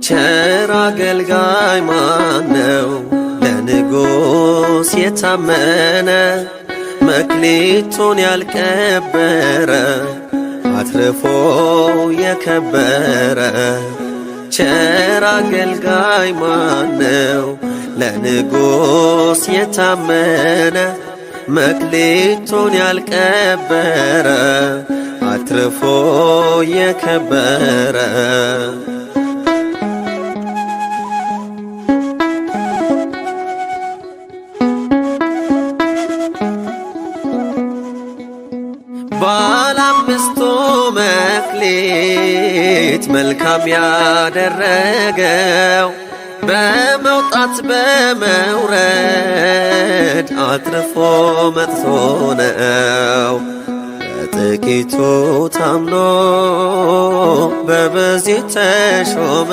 ቸር አገልጋይ ማነው ለንጉሥ የታመነ መክሊቱን ያልቀበረ አትርፎ የከበረ ቸር አገልጋይ ማነው ለንጉሥ የታመነ መክሊቱን ያልቀበረ አትርፎ የከበረ ባለ አምስቱ መክሊት መልካም ያደረገው በመውጣት በመውረድ አትርፎ መጥቶ ነው። በጥቂቱ ታምኖ በብዙ ተሾመ።